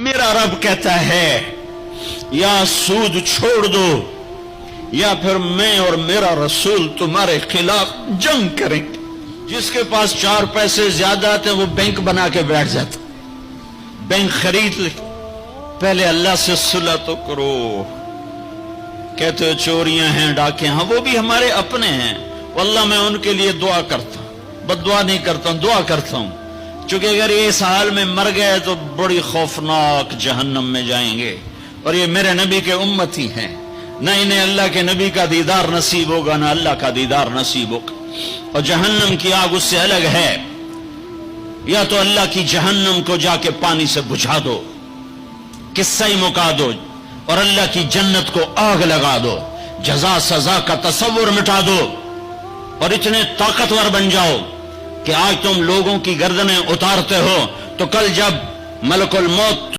میرا رب کہتا ہے یا سود چھوڑ دو یا پھر میں اور میرا رسول تمہارے خلاف جنگ کریں گے۔ جس کے پاس 4 پیسے زیادہ آتے وہ بینک بنا کے بیٹھ جاتا، بینک خرید لے۔ پہلے اللہ سے صلح تو کرو۔ کہتے ہو چوریاں ہیں، ڈاکے ہیں، وہ بھی ہمارے اپنے ہیں، واللہ میں ان کے لیے دعا کرتا ہوں، بد دعا نہیں کرتا ہوں، دعا کرتا ہوں، چونکہ اگر یہ اس حال میں مر گئے تو بڑی خوفناک جہنم میں جائیں گے، اور یہ میرے نبی کے امتی ہیں، نہ انہیں اللہ کے نبی کا دیدار نصیب ہوگا نہ اللہ کا دیدار نصیب ہوگا، اور جہنم کی آگ اس سے الگ ہے۔ یا تو اللہ کی جہنم کو جا کے پانی سے بجھا دو، قصہ ہی مکا دو، اور اللہ کی جنت کو آگ لگا دو، جزا سزا کا تصور مٹا دو، اور اتنے طاقتور بن جاؤ کہ آج تم لوگوں کی گردنیں اتارتے ہو تو کل جب ملک الموت